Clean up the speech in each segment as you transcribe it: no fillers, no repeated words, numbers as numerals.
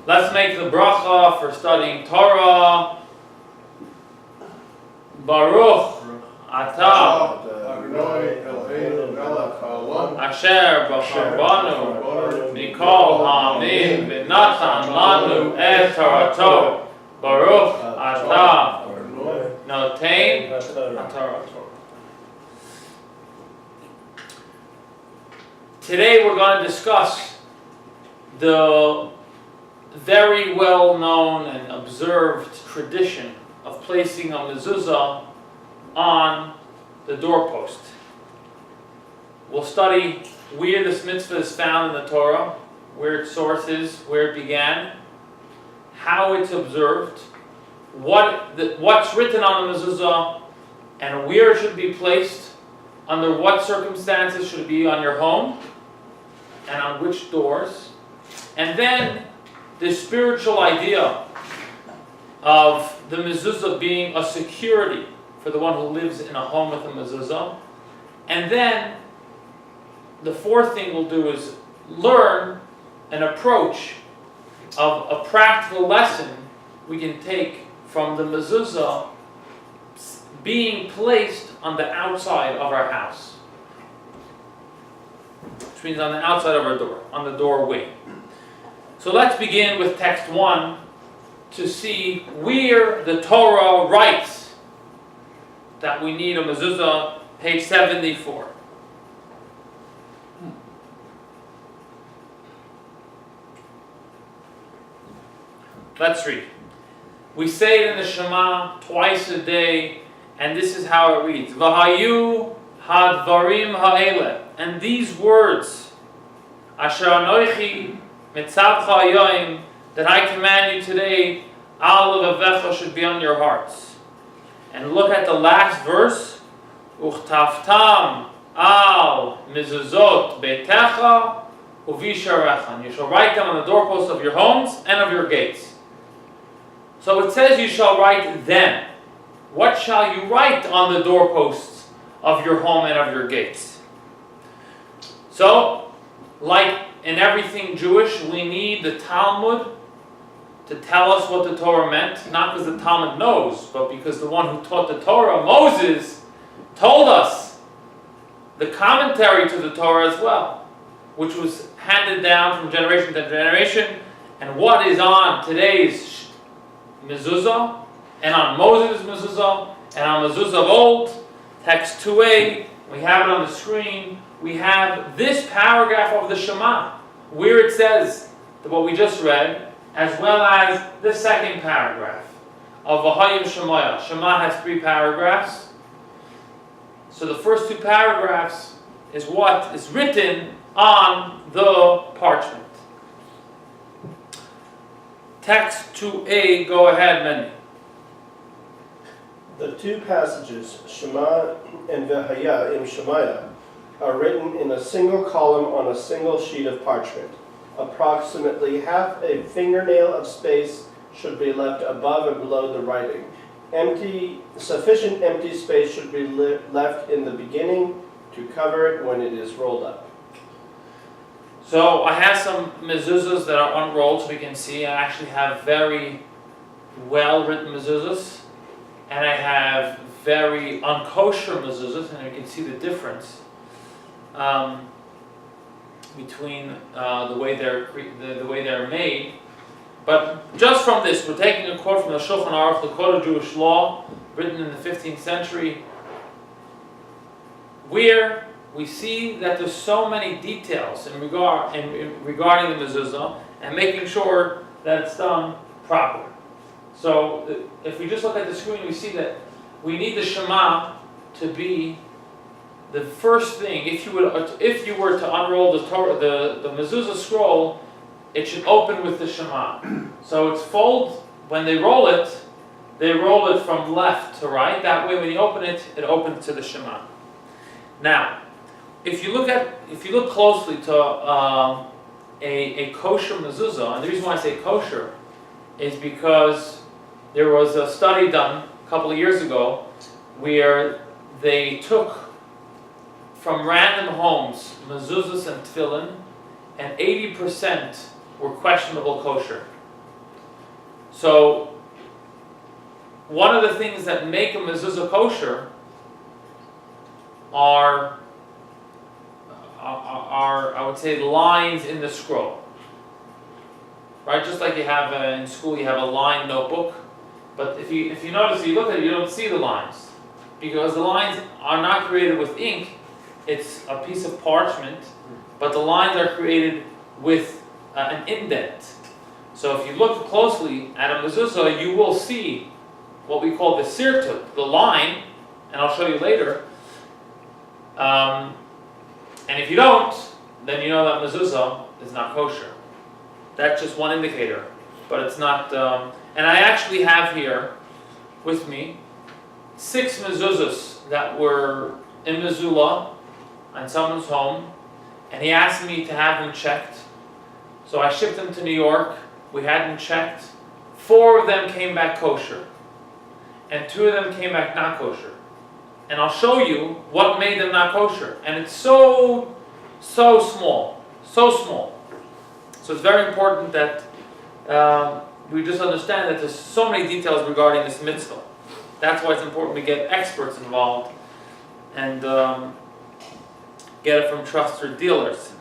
Let's make the bracha for studying Torah. Baruch Atah Asher B'Charvanu Mikol Ha'amim V'Natan Lanu Et Torato Baruch Atah Notein HaTorah. Today we're going to discuss the very well known and observed tradition of placing a mezuzah on the doorpost. We'll study where this mitzvah is found in the Torah, where its source is, where it began, how it's observed, what's written on the mezuzah, and where it should be placed, under what circumstances should it be on your home, and on which doors, and then the spiritual idea of the mezuzah being a security for the one who lives in a home with a mezuzah. And then the fourth thing we'll do is learn an approach of a practical lesson we can take from the mezuzah being placed on the outside of our house. Which means on the outside of our door, on the doorway. So let's begin with text 1 to see where the Torah writes that we need a mezuzah, page 74. Let's read. We say it in the Shema twice a day, and this is how it reads. V'hayu hadvarim ha'eleh. And these words, Asher anoichi mitzavcha hayoim, that I command you today, al levavecha, should be on your hearts. And look at the last verse, uchtaftam al mezuzot beitecha uvisharecha. And you shall write them on the doorposts of your homes and of your gates. So it says you shall write them. What shall you write on the doorposts of your home and of your gates? So, like in everything Jewish, we need the Talmud to tell us what the Torah meant, not because the Talmud knows, but because the one who taught the Torah, Moses, told us the commentary to the Torah as well, which was handed down from generation to generation, and what is on today's mezuzah, and on Moses' mezuzah, and on mezuzah of old, text 2a, we have it on the screen. We have this paragraph of the Shema, where it says what we just read, as well as the second paragraph of V'hayim Shemaya. Shema has 3 paragraphs. So the first 2 paragraphs is what is written on the parchment. Text 2a, go ahead, Mendy. The 2 passages, Shema and V'haya im Shemaya, are written in a single column on a single sheet of parchment. Approximately half a fingernail of space should be left above and below the writing. Sufficient empty space should be left in the beginning to cover it when it is rolled up. So I have some mezuzahs that are unrolled, so we can see. I actually have very well written mezuzahs, and I have very unkosher mezuzahs, and you can see the difference between the way they're made. But just from this, we're taking a quote from the Shulchan Aruch, the Code of Jewish Law, written in the 15th century, where we see that there's so many details regarding the mezuzah and making sure that it's done properly. So if we just look at the screen, we see that we need the Shema to be the first thing. If you were to unroll the Torah, the mezuzah scroll, it should open with the Shema. So it's when they roll it from left to right. That way, when you open it, it opens to the Shema. Now, if you look closely to a kosher mezuzah, and the reason why I say kosher is because there was a study done a couple of years ago where they took from random homes mezuzahs and tefillin, and 80% were questionable kosher. So, one of the things that make a mezuzah kosher are I would say lines in the scroll. Right, just like you have in school, you have a line notebook. But if you notice, you look at it, you don't see the lines, because the lines are not created with ink. It's a piece of parchment, but the lines are created with an indent. So if you look closely at a mezuzah, you will see what we call the sirtut, the line, and I'll show you later. And if you don't, then you know that mezuzah is not kosher. That's just one indicator, but it's not. And I actually have here with me 6 mezuzahs that were in Missoula on someone's home, and he asked me to have them checked. So I shipped them to New York. We had them checked. 4 of them came back kosher, and 2 of them came back not kosher. And I'll show you what made them not kosher. And it's so small, so small. So it's very important that we just understand that there's so many details regarding this mitzvah. That's why it's important to get experts involved and get it from trusted dealers.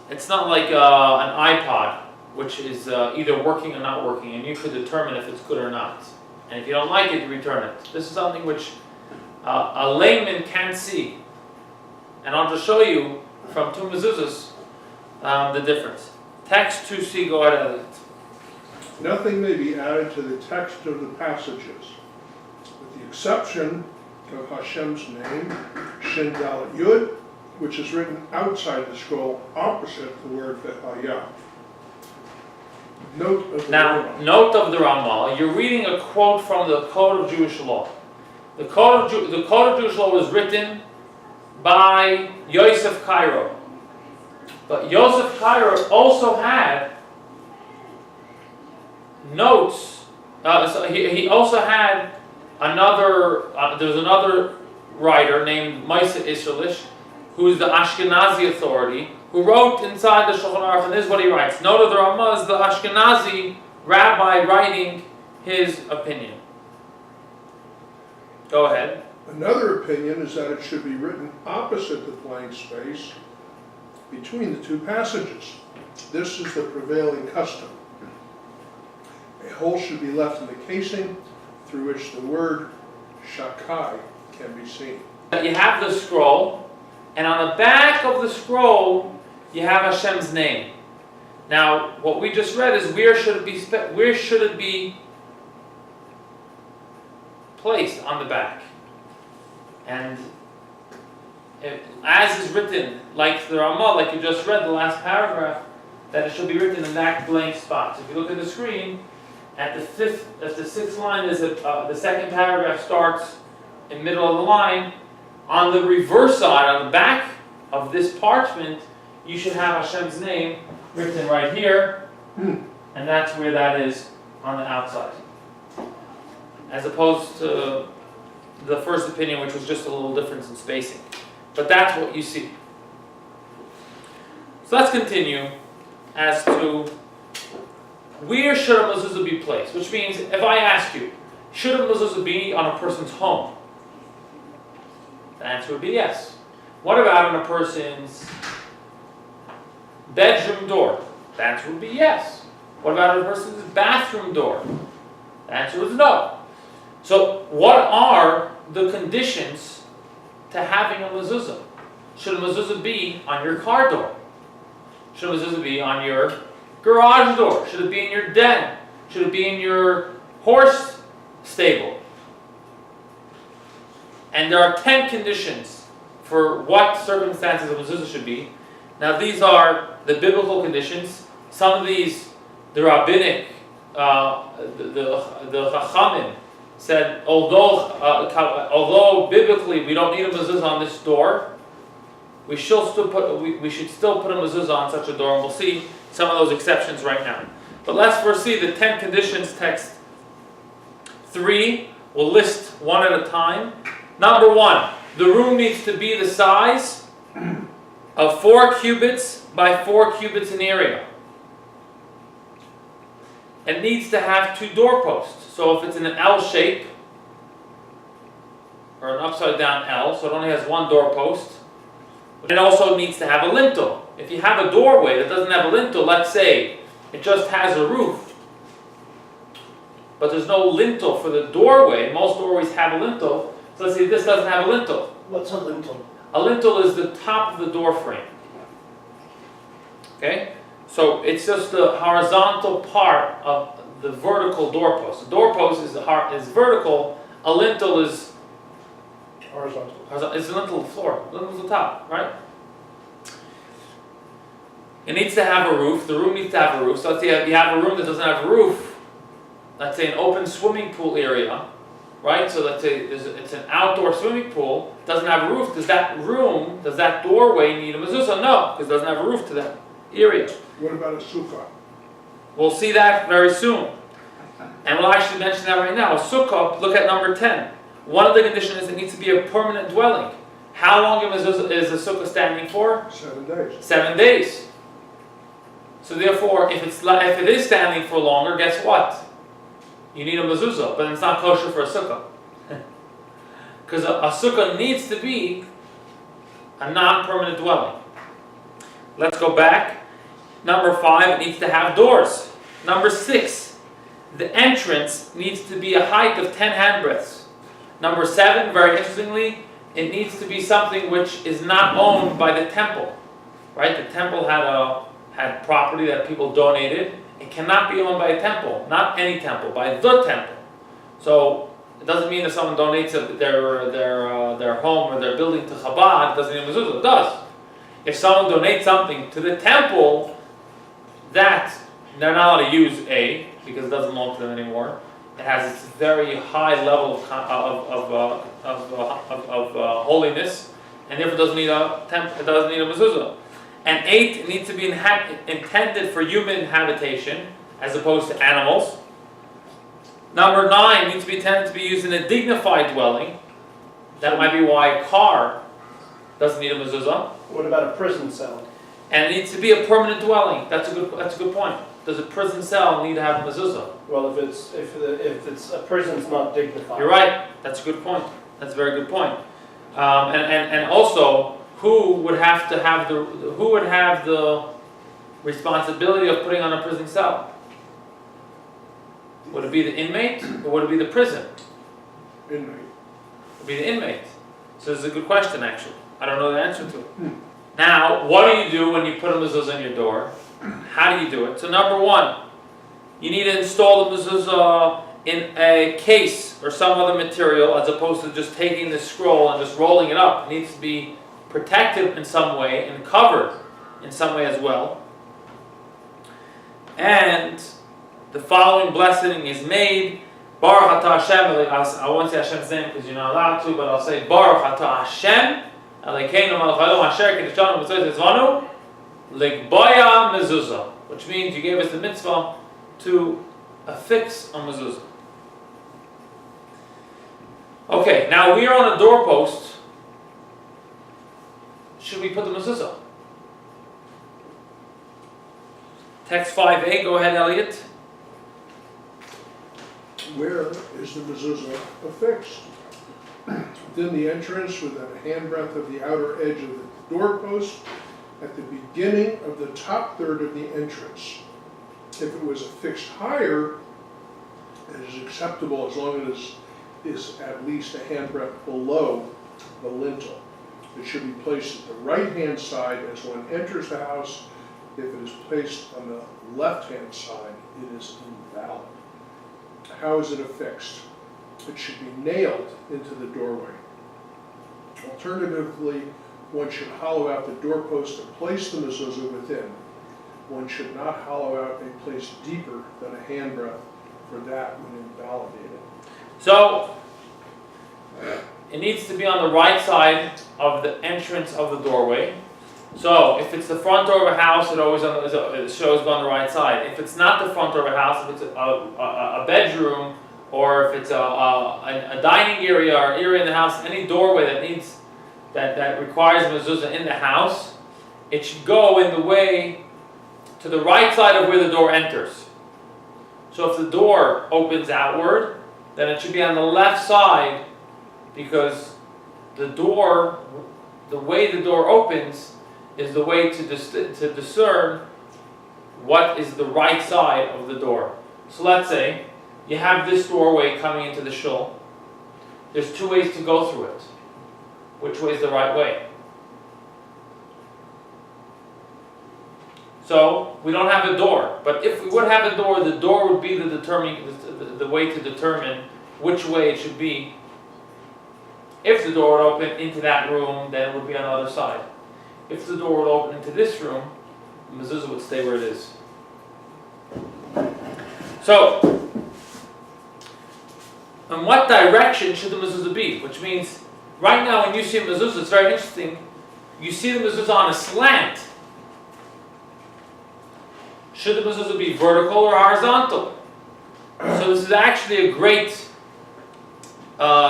It's not like an iPod, which is either working or not working, and you could determine if it's good or not. And if you don't like it, you return it. This is something which a layman can't see. And I'll just show you from 2 mezuzahs the difference. Text 2c, go ahead and edit. Nothing may be added to the text of the passages, with the exception of Hashem's name, Shin Dalet Yud, which is written outside the scroll opposite the word V'haya. Note of the Ramah. You're reading a quote from the Code of Jewish Law. The Code of Jewish Law was written by Yosef Cairo. But Yosef Cairo also had notes. So he also had another. There's another writer named Maisa Israelish, who is the Ashkenazi authority, who wrote inside the Shulchan Aruch, and this is what he writes. Note of the Ramah is the Ashkenazi rabbi writing his opinion. Go ahead. Another opinion is that it should be written opposite the blank space between the 2 passages. This is the prevailing custom. A hole should be left in the casing through which the word shakai can be seen. You have the scroll, and on the back of the scroll you have Hashem's name. Now, what we just read is where should it be placed on the back? And as is written, like the Ramah, like you just read the last paragraph, that it should be written in that blank spot. So if you look at the screen, at the 6th line is the 2nd paragraph starts in the middle of the line. On the reverse side, on the back of this parchment, you should have Hashem's name written right here, and that's where that is on the outside. As opposed to the first opinion, which was just a little difference in spacing. But that's what you see. So let's continue as to where should a mezuzah be placed? Which means, if I ask you, should a mezuzah be on a person's home? The answer would be yes. What about on a person's bedroom door? The answer would be yes. What about on a person's bathroom door? The answer is no. So what are the conditions to having a mezuzah? Should a mezuzah be on your car door? Should a mezuzah be on your garage door? Should it be in your den? Should it be in your horse stable? And there are 10 conditions for what circumstances a mezuzah should be. Now these are the biblical conditions. Some of these, the rabbinic, the chachamim said, although biblically we don't need a mezuzah on this door, we should still put a mezuzah on such a door, and we'll see some of those exceptions right now. But let's first see the 10 conditions, text 3. We'll list one at a time. Number 1, the room needs to be the size of 4 cubits by 4 cubits in area. it needs to have two doorposts. So if it's in an L shape, or an upside down L, so it only has one doorpost, it also needs to have a lintel. If you have a doorway that doesn't have a lintel, let's say it just has a roof, but there's no lintel for the doorway, most doorways have a lintel, so let's say this doesn't have a lintel. What's a lintel? A lintel is the top of the door frame. Okay? So it's just the horizontal part of the vertical doorpost. The doorpost is vertical, a lintel is Horizontal. It's the lintel of the floor, the lintel of the top, right? It needs to have a roof, the room needs to have a roof. So let's say you have a room that doesn't have a roof, let's say an open swimming pool area, right? So let's say it's an outdoor swimming pool, doesn't have a roof. Does that doorway need a mezuzah? No, because it doesn't have a roof to that area. What about a sukkah? We'll see that very soon. And we'll actually mention that right now. A sukkah, look at number 10. One of the conditions is it needs to be a permanent dwelling. How long is a sukkah standing for? 7 days. 7 days. So therefore, if it is standing for longer, guess what? You need a mezuzah, but it's not kosher for a sukkah. Because a sukkah needs to be a non-permanent dwelling. Let's go back. Number 5, it needs to have doors. Number 6, the entrance needs to be a height of 10 handbreadths. Number 7, very interestingly, it needs to be something which is not owned by the temple. Right? The temple had property that people donated. It cannot be owned by a temple, not any temple, by the temple. So it doesn't mean if someone donates their home or their building to Chabad, it doesn't need a mezuzah. It does. If someone donates something to the temple, that they're not allowed to use because it doesn't belong to them anymore. It has its very high level of holiness, and therefore doesn't need a temple. It doesn't need a mezuzah. And 8, it needs to be intended for human habitation as opposed to animals. Number 9, it needs to be intended to be used in a dignified dwelling. That might be why a car doesn't need a mezuzah. What about a prison cell? And it needs to be a permanent dwelling. That's a good point. Does a prison cell need to have a mezuzah? Well, if it's a prison's not dignified. You're right. That's a good point. That's a very good point. And also, who would have the responsibility of putting on a prison cell? Would it be the inmate or would it be the prison? Inmate. It would be the inmate. So this is a good question, actually. I don't know the answer to it. Now, what do you do when you put a mezuzah on your door? How do you do it? So number 1, you need to install the mezuzah in a case or some other material as opposed to just taking the scroll and just rolling it up. It needs to be protected in some way and covered in some way as well. And the following blessing is made. Baruch atah Hashem. I won't say Hashem's name because you're not allowed to, but I'll say Baruch atah Hashem. Elokeinu melech haolam asher kiddushanu b'tzvos tzvanu ligbaya mezuzah, which means you gave us the mitzvah to affix a mezuzah. Okay, now we are on a doorpost. Should we put the mezuzah? Text 5a, go ahead, Elliot. Where is the mezuzah affixed? Within the entrance, within a handbreadth of the outer edge of the doorpost, at the beginning of the top third of the entrance. If it was affixed higher, it is acceptable as long as it is at least a handbreadth below the lintel. It should be placed at the right-hand side as one enters the house. If it is placed on the left-hand side, it is invalid. How is it affixed? It should be nailed into the doorway. Alternatively, one should hollow out the doorpost and place the mezuzah within. One should not hollow out a place deeper than a handbreadth for that when invalidated. So, it needs to be on the right side of the entrance of the doorway. So, if it's the front door of a house, it shows go on the right side. If it's not the front door of a house, if it's a bedroom, or if it's a dining area or area in the house, any doorway that requires mezuzah in the house, it should go in the way to the right side of where the door enters. So if the door opens outward, then it should be on the left side, because the way the door opens is the way to discern what is the right side of the door. So let's say you have this doorway coming into the shul. There's two ways to go through it. Which way is the right way? So we don't have a door, but if we would have a door, the door would be the way to determine which way it should be. If the door would open into that room, then it would be on the other side. If the door would open into this room, the mezuzah would stay where it is. So, in what direction should the mezuzah be? Which means, right now when you see a mezuzah, it's very interesting. You see the mezuzah on a slant. Should the mezuzah be vertical or horizontal? So this is actually a great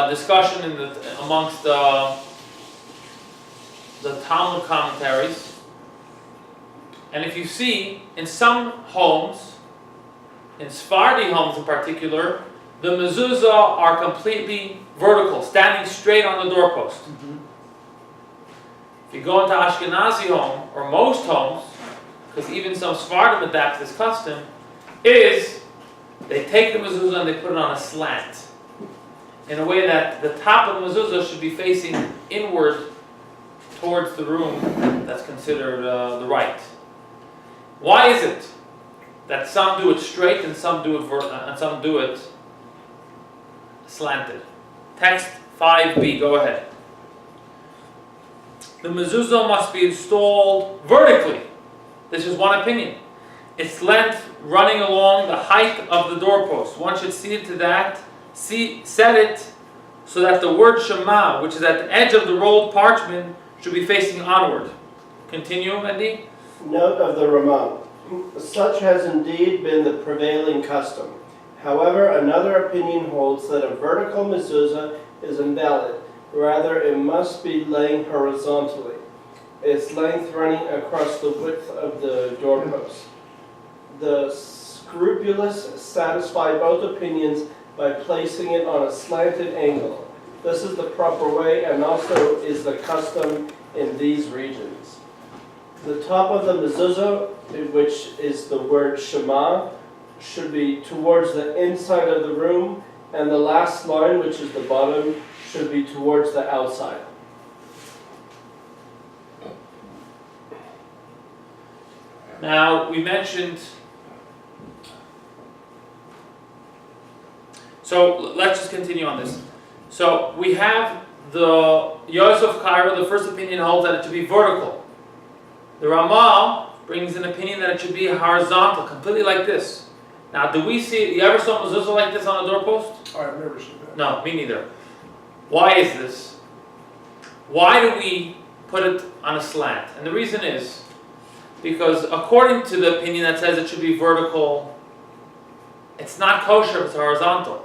discussion amongst the Talmud commentaries. And if you see, in some homes, in Sephardi homes in particular, the mezuzah are completely vertical, standing straight on the doorpost. If you go into Ashkenazi home, or most homes, because even some Sephardim adapt this custom, is they take the mezuzah and they put it on a slant, in a way that the top of the mezuzah should be facing inward towards the room that's considered the right. Why is it that some do it straight and some do it slanted? Text 5b, go ahead. The mezuzah must be installed vertically. This is one opinion. Its length running along the height of the doorpost. One should see it to that. Set it so that the word Shema, which is at the edge of the rolled parchment, should be facing onward. Continue, Mendy. Note of the Ramah. Such has indeed been the prevailing custom. However, another opinion holds that a vertical mezuzah is invalid. Rather, it must be laying horizontally, its length running across the width of the doorpost. The scrupulous satisfy both opinions by placing it on a slanted angle. This is the proper way, and also is the custom in these regions. The top of the mezuzah, which is the word Shema, should be towards the inside of the room, and the last line, which is the bottom, should be towards the outside. Now, we mentioned, so let's just continue on this. So we have the Yosef Cairo, the first opinion holds that it should be vertical. The Ramah brings an opinion that it should be horizontal, completely like this. Now, do we see, you ever saw a mezuzah like this on a doorpost? I've never seen that. No, me neither. Why is this? Why do we put it on a slant? And the reason is, because according to the opinion that says it should be vertical, it's not kosher if it's horizontal.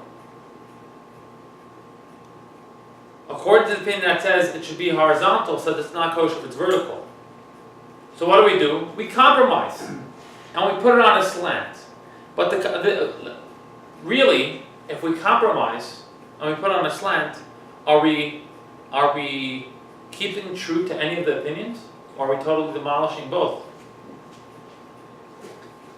According to the opinion that says it should be horizontal, says it's not kosher if it's vertical. So what do? We compromise, and we put it on a slant. But really, if we compromise and we put it on a slant, are we keeping true to any of the opinions, or are we totally demolishing both?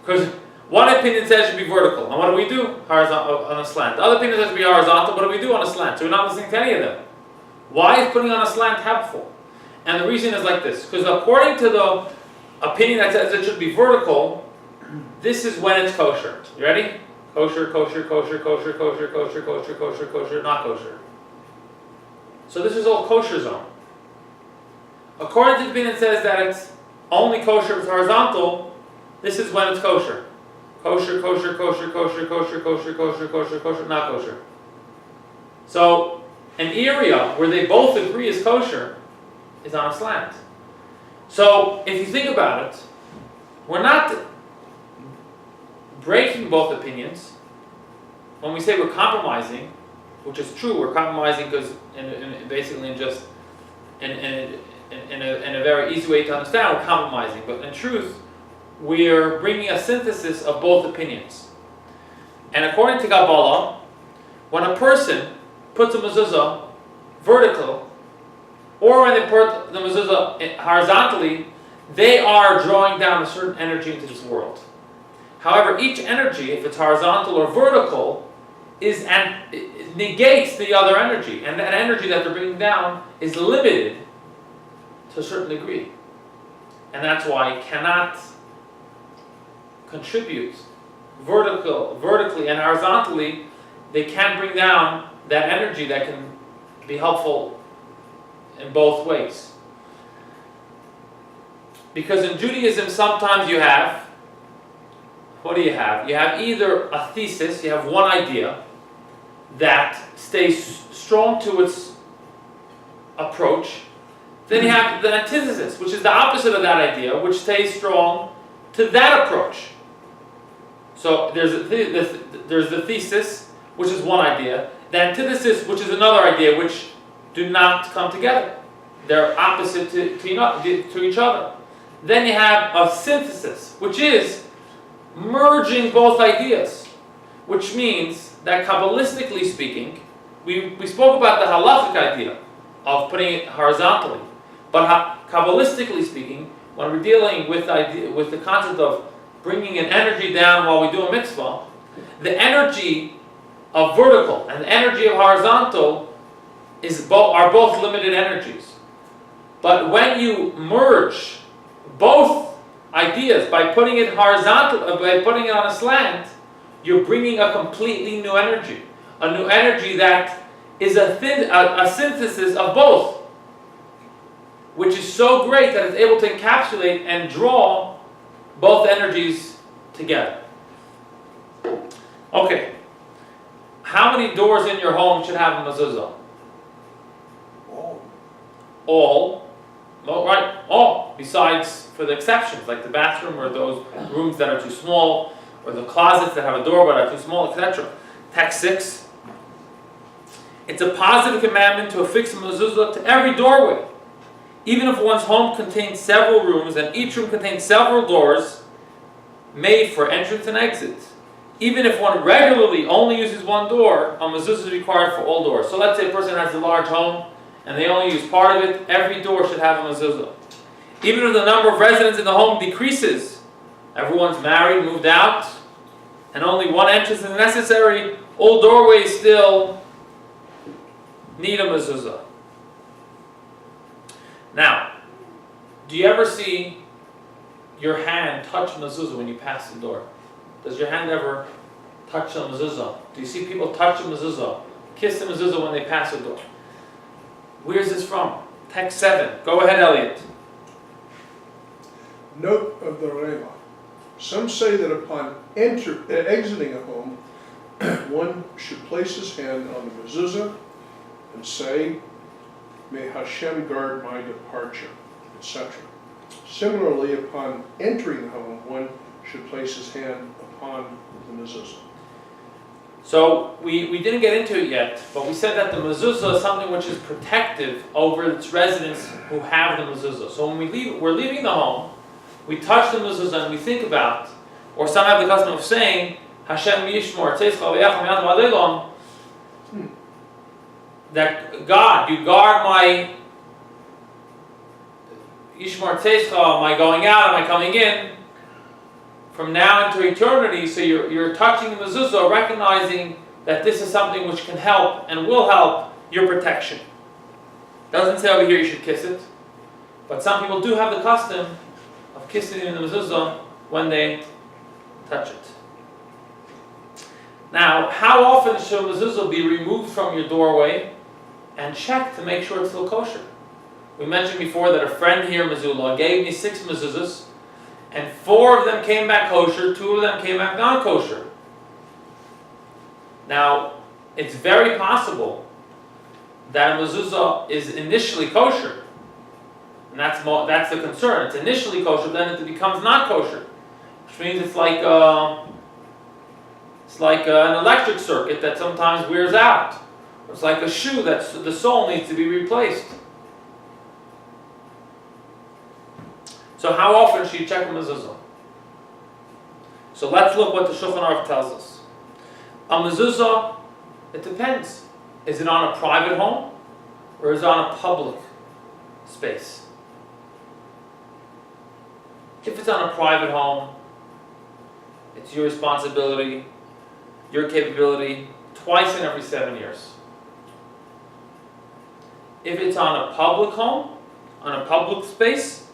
Because one opinion says it should be vertical, and what do? Horizontal on a slant. The other opinion says it should be horizontal, what do on a slant? So we're not listening to any of them. Why is putting on a slant helpful? And the reason is like this, because according to the opinion that says it should be vertical, this is when it's kosher. You ready? Kosher, kosher, kosher, kosher, kosher, kosher, kosher, kosher, kosher, not kosher. So this is all kosher zone. According to the opinion that says that it's only kosher if it's horizontal, this is when it's kosher. Kosher, kosher, kosher, kosher, kosher, kosher, kosher, kosher, kosher, not kosher. So an area where they both agree is kosher is on a slant. So if you think about it, we're not breaking both opinions. When we say we're compromising, which is true, we're compromising because basically in a very easy way to understand, we're compromising. But in truth, we're bringing a synthesis of both opinions. And according to Kabbalah, when a person puts a mezuzah vertical, or when they put the mezuzah horizontally, they are drawing down a certain energy into this world. However, each energy, if it's horizontal or vertical, it negates the other energy, and that energy that they're bringing down is limited to a certain degree. And that's why it cannot contribute vertically and horizontally. They can't bring down that energy that can be helpful in both ways. Because in Judaism, sometimes you have, what do you have? You have either a thesis, you have one idea that stays strong to its approach. Then you have the antithesis, which is the opposite of that idea, which stays strong to that approach. So there's the thesis, which is one idea. The antithesis, which is another idea, which do not come together. They're opposite to each other. Then you have a synthesis, which is merging both ideas, which means that Kabbalistically speaking, we spoke about the Halachik idea of putting it horizontally, but Kabbalistically speaking, when we're dealing with the concept of bringing an energy down while we do a mitzvah, the energy of vertical and the energy of horizontal are both limited energies. But when you merge both ideas by putting it horizontal, by putting it on a slant, you're bringing a completely new energy that is a synthesis of both, which is so great that it's able to encapsulate and draw both energies together. Okay, how many doors in your home should have a mezuzah? All. Right? All. Besides for the exceptions, like the bathroom or those rooms that are too small, or the closets that have a door but are too small, etc. Text 6. It's a positive commandment to affix a mezuzah to every doorway. Even if one's home contains several rooms and each room contains several doors made for entrance and exit. Even if one regularly only uses one door, a mezuzah is required for all doors. So let's say a person has a large home and they only use part of it, every door should have a mezuzah. Even if the number of residents in the home decreases, everyone's married, moved out, and only one entrance is necessary, all doorways still need a mezuzah. Now, do you ever see your hand touch mezuzah when you pass the door? Does your hand ever touch the mezuzah? Do you see people touch the mezuzah, kiss the mezuzah when they pass the door? Where's this from? Text 7. Go ahead, Elliot. Note of the Rema. Some say that upon exiting a home, one should place his hand on the mezuzah and say, "May Hashem guard my departure," etc. Similarly, upon entering the home, one should place his hand upon the mezuzah. So we didn't get into it yet, but we said that the mezuzah is something which is protective over its residents who have the mezuzah. So when we're leaving the home, we touch the mezuzah and we think about, or some have the custom of saying, Hashem yishmor tzeicha v'yacham yad v'adilom, that God, you guard my yishmor tzeicha, my going out, my coming in, from now into eternity. So you're touching the mezuzah, recognizing that this is something which can help and will help your protection. Doesn't say over here you should kiss it, but some people do have the custom of kissing in the mezuzah when they touch it. Now, how often should a mezuzah be removed from your doorway and checked to make sure it's still kosher? We mentioned before that a friend here, Missoula, gave me 6 mezuzahs, and 4 of them came back kosher, 2 of them came back non-kosher. Now, it's very possible that a mezuzah is initially kosher, and that's the concern. It's initially kosher, then it becomes not kosher, which means it's like an electric circuit that sometimes wears out. It's like a shoe that the sole needs to be replaced. So how often should you check a mezuzah? So let's look what the Shulchan Aruch tells us. A mezuzah, it depends. Is it on a private home or is it on a public space? If it's on a private home, it's your responsibility, your capability, twice in every 7 years. If it's on a public home, on a public space,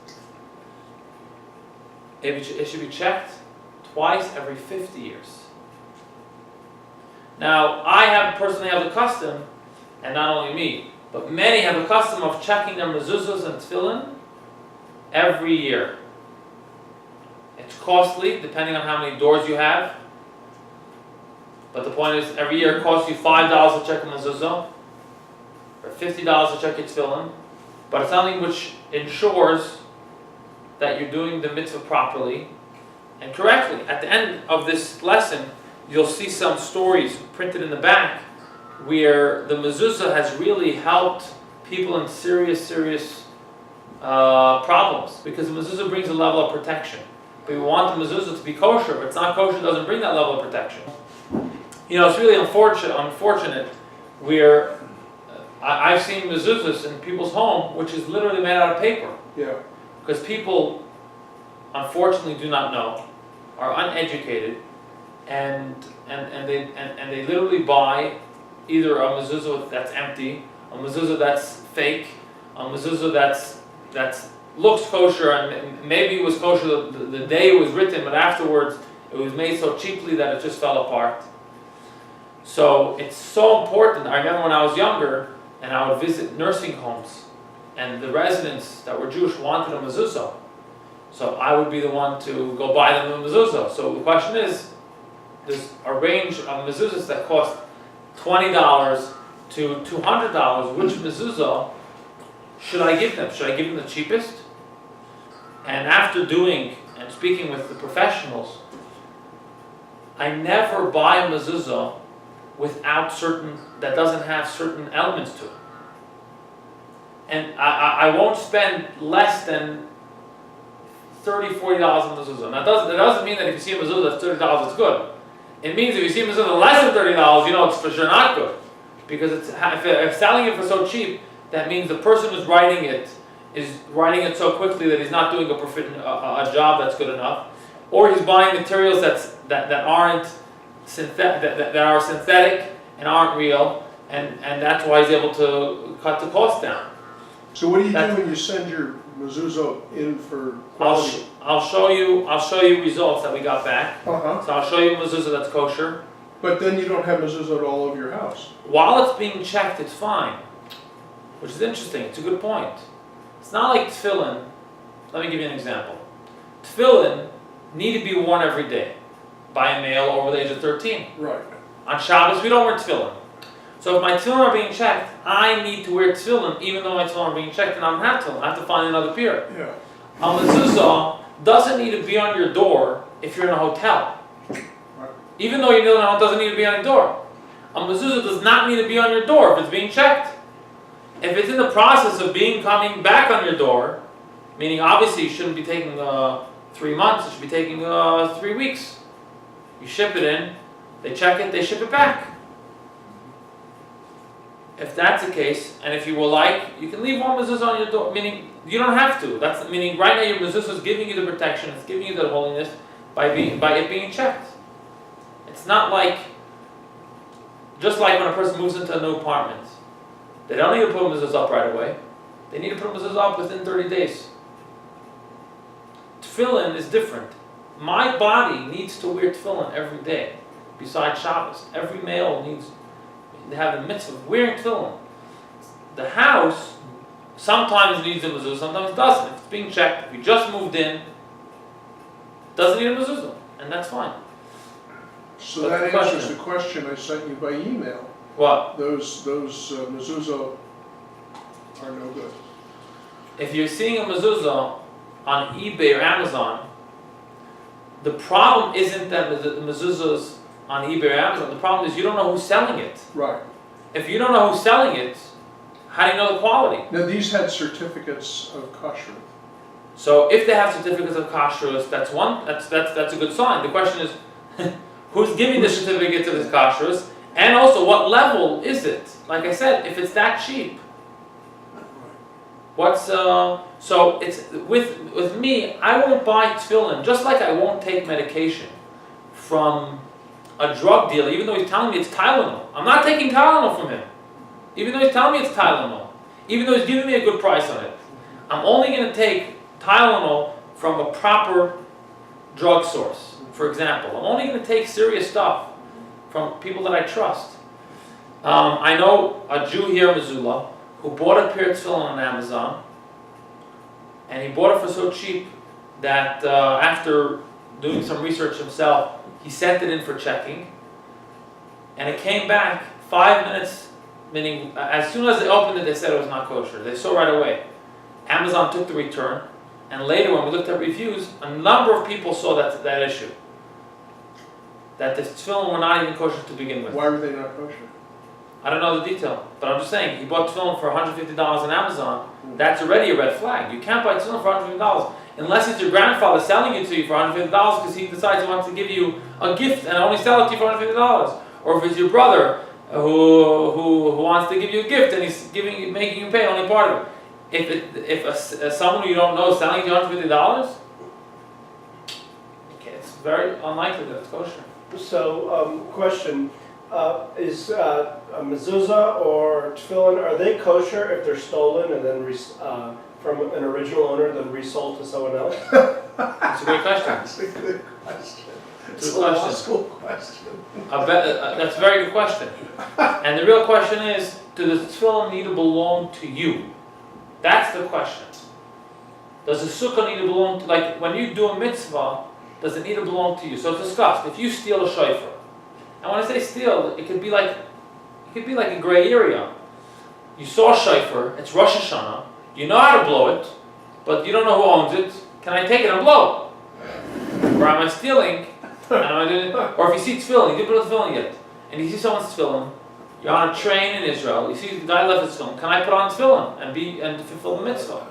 it should be checked twice every 50 years. Now, I personally have the custom, and not only me, but many have the custom of checking their mezuzahs and tefillin every year. It's costly, depending on how many doors you have. But the point is, every year it costs you $5 to check a mezuzah, or $50 to check your tefillin. But it's something which ensures that you're doing the mitzvah properly and correctly. At the end of this lesson, you'll see some stories printed in the back where the mezuzah has really helped people in serious problems, because the mezuzah brings a level of protection. But we want the mezuzah to be kosher. If it's not kosher, it doesn't bring that level of protection. It's really unfortunate where I've seen mezuzahs in people's home, which is literally made out of paper. Yeah. Because people, unfortunately, do not know, are uneducated, and they literally buy either a mezuzah that's empty, a mezuzah that's fake, a mezuzah that's looks kosher, and maybe it was kosher the day it was written, but afterwards it was made so cheaply that it just fell apart. So it's so important. I remember when I was younger and I would visit nursing homes, and the residents that were Jewish wanted a mezuzah. So I would be the one to go buy them a mezuzah. So the question is, there's a range of mezuzahs that cost $20 to $200. Which mezuzah should I give them? Should I give them the cheapest? And after doing and speaking with the professionals, I never buy a mezuzah that doesn't have certain elements to it. And I won't spend less than $30, $40 on mezuzah. Now that doesn't mean that if you see a mezuzah that's $30, it's good. It means if you see a mezuzah less than $30, it's for sure not good. Because if selling it for so cheap, that means the person who's writing it is writing it so quickly that he's not doing a job that's good enough, or he's buying materials that are synthetic and aren't real, and that's why he's able to cut the cost down. So what do you do when you send your mezuzah in for quality? I'll show you results that we got back. Uh-huh. So I'll show you a mezuzah that's kosher. But then you don't have mezuzah all over your house. While it's being checked, it's fine. Which is interesting. It's a good point. It's not like tefillin. Let me give you an example. Tefillin need to be worn every day by a male over the age of 13. Right. On Shabbos, we don't wear tefillin. So if my tefillin are being checked, I need to wear tefillin even though my tefillin are being checked, and I don't have tefillin. I have to find another pair. Yeah. A mezuzah doesn't need to be on your door if you're in a hotel. Right. Even though you're kneeling out, it doesn't need to be on your door. A mezuzah does not need to be on your door if it's being checked. If it's in the process of coming back on your door, meaning obviously you shouldn't be taking 3 months, it should be taking 3 weeks. You ship it in, they check it, they ship it back. If that's the case, and if you will like, you can leave one mezuzah on your door, meaning you don't have to. That's meaning right now your mezuzah is giving you the protection, it's giving you the holiness by it being checked. It's not like, just like when a person moves into a new apartment. They don't need to put mezuzah up right away. They need to put mezuzah up within 30 days. Tefillin is different. My body needs to wear tefillin every day, besides Shabbos. Every male needs to have the mitzvah of wearing tefillin. The house sometimes needs a mezuzah, sometimes it doesn't. If it's being checked, if you just moved in, it doesn't need a mezuzah, and that's fine. So that answers the question I sent you by email. What? Those mezuzah are no good. If you're seeing a mezuzah on eBay or Amazon, the problem isn't that the mezuzahs on eBay or Amazon. The problem is you don't know who's selling it. Right. If you don't know who's selling it, how do you know the quality? Now these had certificates of kashrut. So if they have certificates of kashrut, that's a good sign. The question is, who's giving the certificate to this kashrus, and also what level is it? Like I said, if it's that cheap, what's so it's with me, I won't buy tefillin, just like I won't take medication from a drug dealer, even though he's telling me it's Tylenol. I'm not taking Tylenol from him, even though he's telling me it's Tylenol, even though he's giving me a good price on it. I'm only going to take Tylenol from a proper drug source. For example, I'm only going to take serious stuff from people that I trust. I know a Jew here in Missoula who bought a pair of tefillin on Amazon, and he bought it for so cheap that after doing some research himself, he sent it in for checking, and it came back 5 minutes, meaning as soon as they opened it, they said it was not kosher. They saw right away. Amazon took the return, and later when we looked at reviews, a number of people saw that issue. That the tefillin were not even kosher to begin with. Why were they not kosher? I don't know the detail, but I'm just saying, he bought tefillin for $150 on Amazon. That's already a red flag. You can't buy tefillin for $150 unless it's your grandfather selling it to you for $150 because he decides he wants to give you a gift and only sell it to you for $150. Or if it's your brother who wants to give you a gift and he's making you pay only part of it. If someone you don't know is selling you $150, okay, it's very unlikely that it's kosher. So, question, is a mezuzah or tefillin, are they kosher if they're stolen and then from an original owner, then resold to someone else? It's a great question. That's a good question. It's It's a a law question. school question. That's a very good question. And the real question is, does the tefillin need to belong to you? That's the question. Does the sukkah need to belong to, like when you do a mitzvah, does it need to belong to you? So it's discussed. If you steal a shofar, and when I say steal, it could be like a gray area. You saw a shofar, it's Rosh Hashanah, you know how to blow it, but you don't know who owns it. Can I take it and blow? Or am I stealing? And am I doing it? Or if you see tefillin, you didn't put a tefillin yet, and you see someone's tefillin, you're on a train in Israel, you see the guy left his tefillin, can I put on tefillin and fulfill the mitzvah?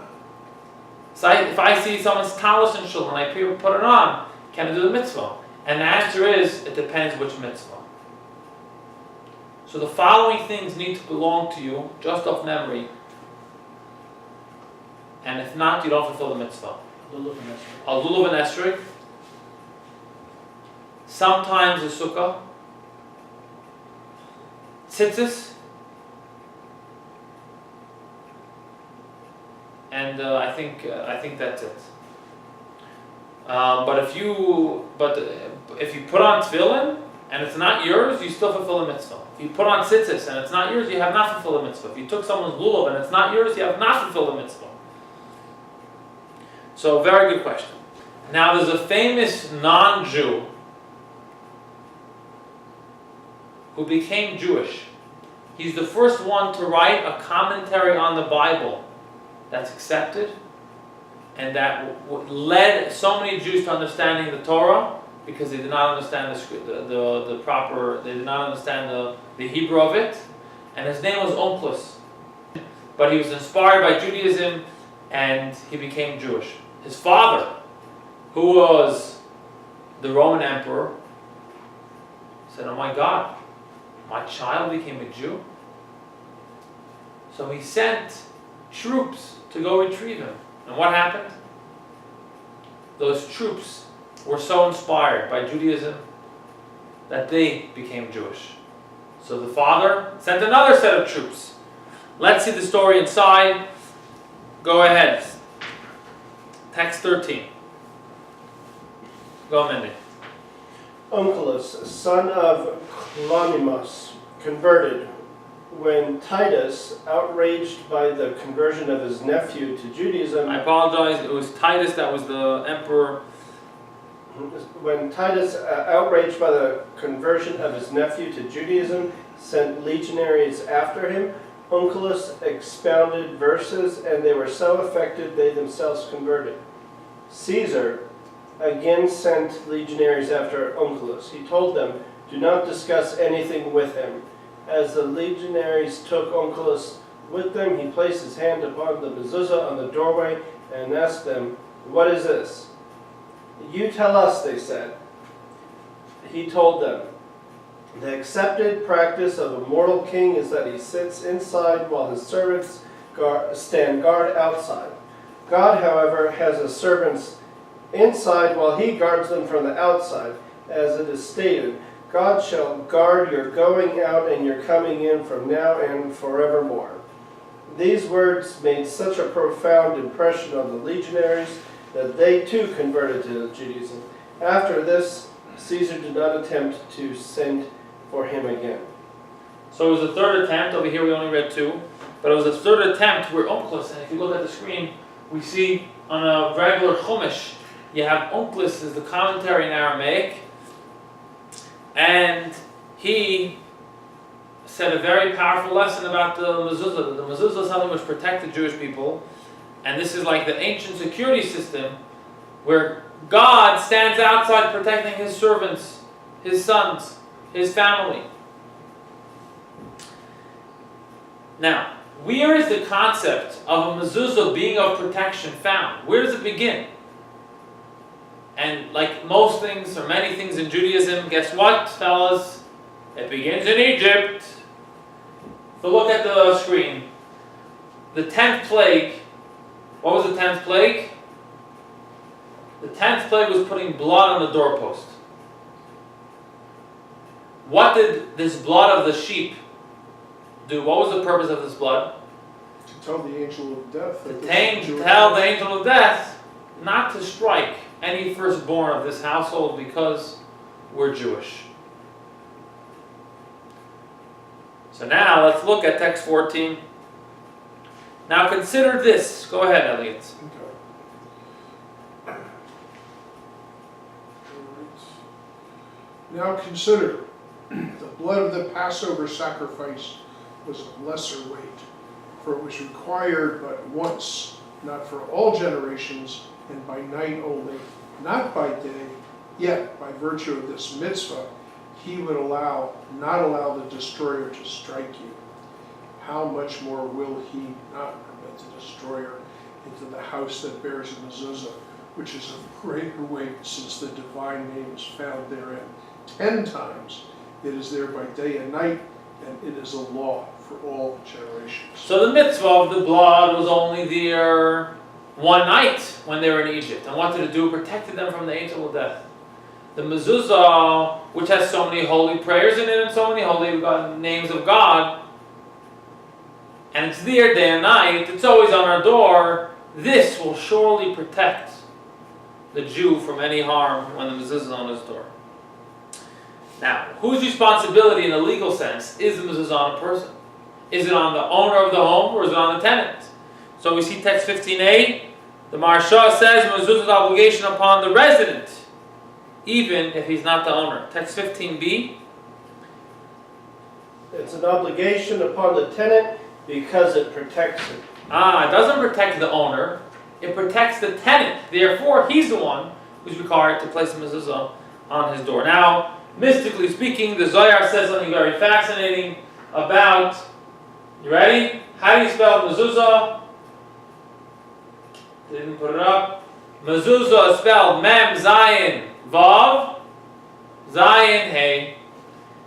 So if I see someone's talis and shul and I put it on, can I do the mitzvah? And the answer is, it depends which mitzvah. So the following things need to belong to you, just off memory, and if not, you don't fulfill the mitzvah. A lulav and esrog, sometimes a sukkah, tzitzis, and I think that's it. But if you put on tefillin and it's not yours, you still fulfill the mitzvah. If you put on tzitzis and it's not yours, you have not fulfilled the mitzvah. If you took someone's lulav and it's not yours, you have not fulfilled the mitzvah. So, very good question. Now, there's a famous non-Jew who became Jewish. He's the first one to write a commentary on the Bible that's accepted and that led so many Jews to understanding the Torah because they did not understand the proper, they did not understand the Hebrew of it. And his name was Onkelos. But he was inspired by Judaism and he became Jewish. His father, who was the Roman emperor, said, "Oh my God, my child became a Jew?" So he sent troops to go retrieve him. And what happened? Those troops were so inspired by Judaism that they became Jewish. So the father sent another set of troops. Let's see the story inside. Go ahead. Text 13. Go, Mindy. Onkelos, son of Clonimus, converted. When Titus, outraged by the conversion of his nephew to Judaism, I apologize, it was Titus that was the emperor. When Titus, outraged by the conversion of his nephew to Judaism, sent legionaries after him, Onkelos expounded verses, and they were so affected they themselves converted. Caesar again sent legionaries after Onkelos. He told them, "Do not discuss anything with him." As the legionaries took Onkelos with them, he placed his hand upon the mezuzah on the doorway and asked them, "What is this?" "You tell us," they said. he told them, "The accepted practice of a mortal king is that he sits inside while his servants stand guard outside. God, however, has his servants inside while he guards them from the outside. As it is stated, God shall guard your going out and your coming in from now and forevermore." These words made such a profound impression on the legionaries that they too converted to Judaism. After this, Caesar did not attempt to send for him again. So it was the third attempt. Over here we only read 2. But it was the third attempt where Onkelos, and if you look at the screen, we see on a regular Chumash, you have Onkelos as the commentary in Aramaic, and he said a very powerful lesson about the mezuzah. The mezuzah is something which protected Jewish people, and this is like the ancient security system where God stands outside protecting his servants, his sons, his family. Now, where is the concept of a mezuzah being of protection found? Where does it begin? And like most things, or many things in Judaism, guess what, fellas? It begins in Egypt. So look at the screen. The 10th plague. What was the 10th plague? The 10th plague was putting blood on the doorpost. What did this blood of the sheep do? What was the purpose of this blood? To tell the angel of death. To tell the angel of death not to strike any firstborn of this household because we're Jewish. So now let's look at text 14. Now consider this. Go ahead, Elliot. Okay. Now consider, the blood of the Passover sacrifice was of lesser weight, for it was required but once, not for all generations, and by night only, not by day. Yet, by virtue of this mitzvah, he would not allow the destroyer to strike you. How much more will he not permit the destroyer into the house that bears a mezuzah, which is of greater weight, since the divine name is found therein 10 times. It is there by day and night, and it is a law for all generations. So the mitzvah of the blood was only there one night when they were in Egypt. And what did it do? It protected them from the angel of death. The mezuzah, which has so many holy prayers in it and so many holy names of God, and it's there day and night, it's always on our door, this will surely protect the Jew from any harm when the mezuzah is on his door. Now, whose responsibility in a legal sense is the mezuzah on a person? Is it on the owner of the home or is it on the tenant? So we see text 15a, the Maharsha says mezuzah's obligation upon the resident, even if he's not the owner. Text 15b. It's an obligation upon the tenant because it protects him. It doesn't protect the owner, it protects the tenant. Therefore, he's the one who's required to place the mezuzah on his door. Now, mystically speaking, the Zohar says something very fascinating about, you ready? How do you spell mezuzah? Didn't put it up. Mezuzah is spelled Mem, Zayin, Vav, Zayin, Hey.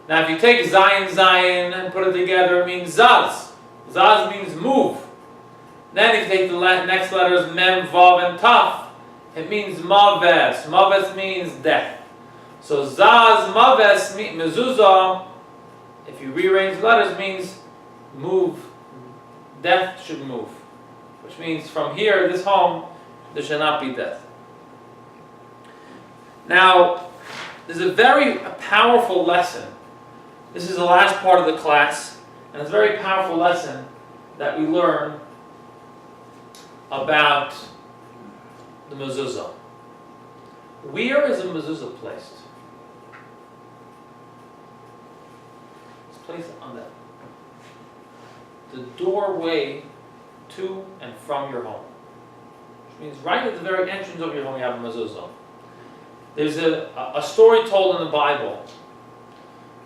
Now if you take Zayin, Zayin and put it together, it means Zaz. Zaz means move. Then if you take the next letters, Mem, Vav, and Taf, it means Maves. Maves means death. So Zaz, Maves, Mezuzah, if you rearrange the letters, means move. Death should move. Which means from here, this home, there shall not be death. Now, there's a very powerful lesson. This is the last part of the class, and it's a very powerful lesson that we learn about the mezuzah. Where is a mezuzah placed? It's placed on the doorway to and from your home. Which means right at the very entrance of your home you have a mezuzah. There's a story told in the Bible.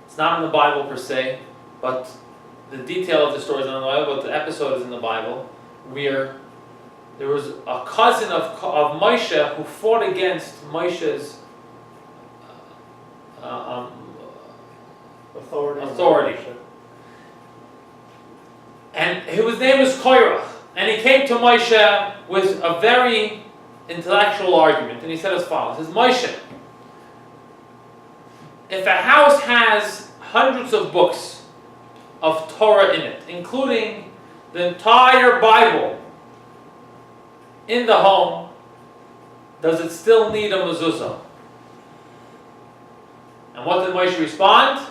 It's not in the Bible per se, but the detail of the story is not in the Bible, but the episode is in the Bible, where there was a cousin of Moshe who fought against Moshe's Authority. And his name was Korach. And he came to Moshe with a very intellectual argument. And he said as follows. He says, Moshe, if a house has hundreds of books of Torah in it, including the entire Bible in the home, does it still need a mezuzah? And what did Moshe respond?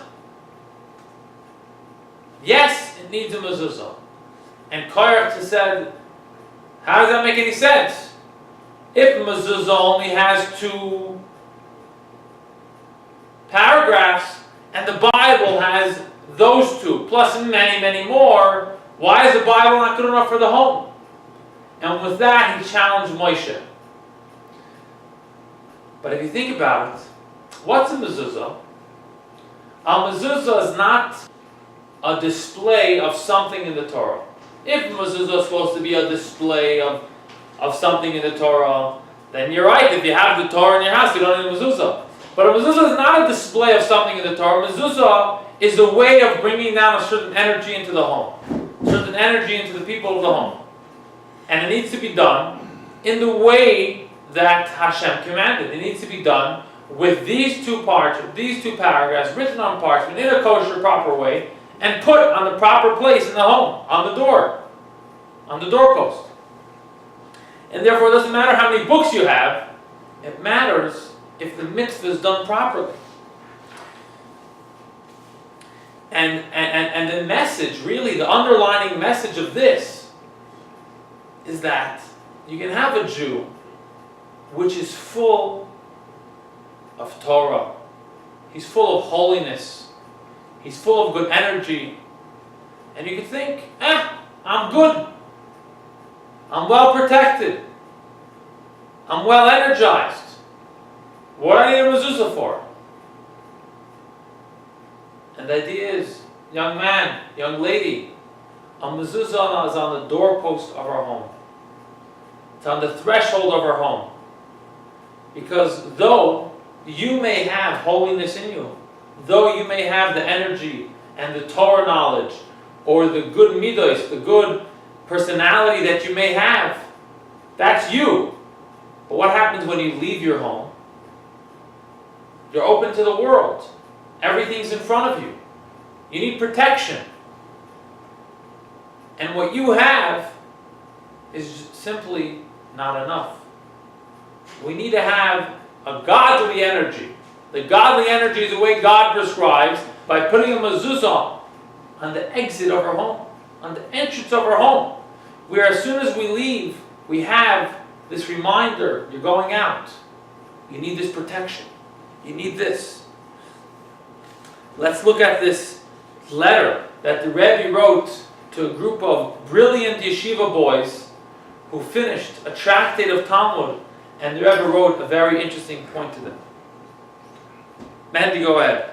Yes, it needs a mezuzah. And Korach said, how does that make any sense? If mezuzah only has 2 paragraphs, and the Bible has those 2, plus many, many more, why is the Bible not good enough for the home? And with that, he challenged Moshe. But if you think about it, what's a mezuzah? A mezuzah is not a display of something in the Torah. If mezuzah is supposed to be a display of something in the Torah, then you're right. If you have the Torah in your house, you don't need a mezuzah. But a mezuzah is not a display of something in the Torah. Mezuzah is a way of bringing down a certain energy into the home, certain energy into the people of the home. And it needs to be done in the way that Hashem commanded. It needs to be done with these 2 parts, these 2 paragraphs written on parchment in a kosher, proper way, and put on the proper place in the home, on the door, on the doorpost. And therefore, it doesn't matter how many books you have. It matters if the mitzvah is done properly. And the message, really, the underlining message of this is that you can have a Jew which is full of Torah. He's full of holiness. He's full of good energy. And you can think, I'm good. I'm well protected. I'm well energized. What do I need a mezuzah for? And the idea is, young man, young lady, a mezuzah is on the doorpost of our home. It's on the threshold of our home. Because though you may have holiness in you, though you may have the energy and the Torah knowledge, or the good midos, the good personality that you may have, that's you. But what happens when you leave your home? You're open to the world. Everything's in front of you. You need protection. And what you have is simply not enough. We need to have a godly energy. The godly energy is the way God prescribes by putting a mezuzah on the exit of our home, on the entrance of our home, where as soon as we leave, we have this reminder, you're going out. You need this protection. You need this. Let's look at this letter that the Rebbe wrote to a group of brilliant yeshiva boys who finished a tractate of Talmud, and the Rebbe wrote a very interesting point to them. Mandy, go ahead.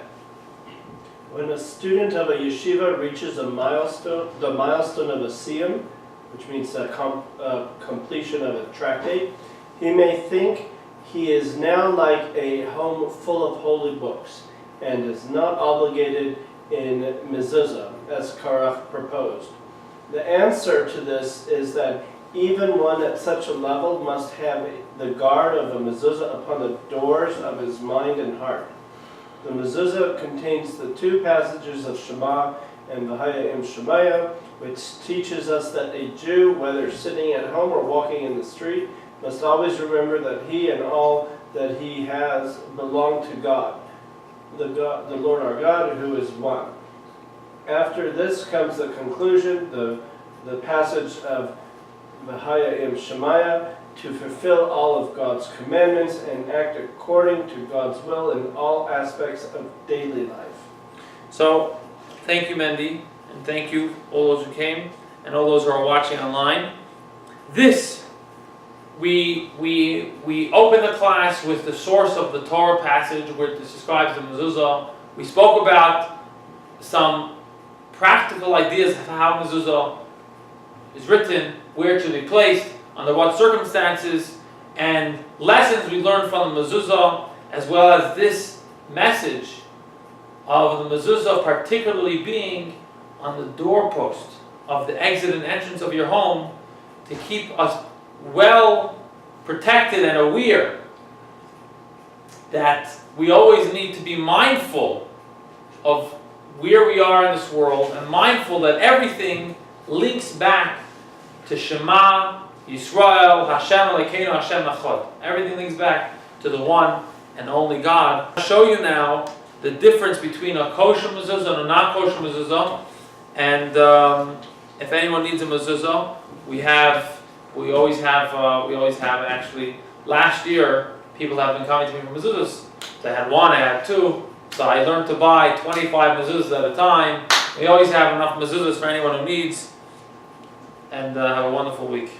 When a student of a yeshiva reaches the milestone of a siyum, which means a completion of a tractate, he may think he is now like a home full of holy books and is not obligated in mezuzah, as Korach proposed. The answer to this is that even one at such a level must have the guard of a mezuzah upon the doors of his mind and heart. The mezuzah contains the 2 passages of Shema and V'haya im Shemaya, which teaches us that a Jew, whether sitting at home or walking in the street, must always remember that he and all that he has belong to God, the Lord our God, who is one. After this comes the conclusion, the passage of V'haya im Shemaya, to fulfill all of God's commandments and act according to God's will in all aspects of daily life. So, thank you, Mendy, and thank you all those who came and all those who are watching online. This, we open the class with the source of the Torah passage where it describes the mezuzah. We spoke about some practical ideas of how mezuzah is written, where it should be placed, under what circumstances, and lessons we learned from the mezuzah, as well as this message of the mezuzah particularly being on the doorpost of the exit and entrance of your home to keep us well protected and aware that we always need to be mindful of where we are in this world and mindful that everything links back to Shema Yisrael, Hashem Elokeinu, Hashem Echad. Everything links back to the one and only God. I'll show you now the difference between a kosher mezuzah and a not kosher mezuzah. And if anyone needs a mezuzah, we always have actually. Last year, people have been coming to me for mezuzahs. So I had one, I had two. So I learned to buy 25 mezuzahs at a time. We always have enough mezuzahs for anyone who needs. And have a wonderful week.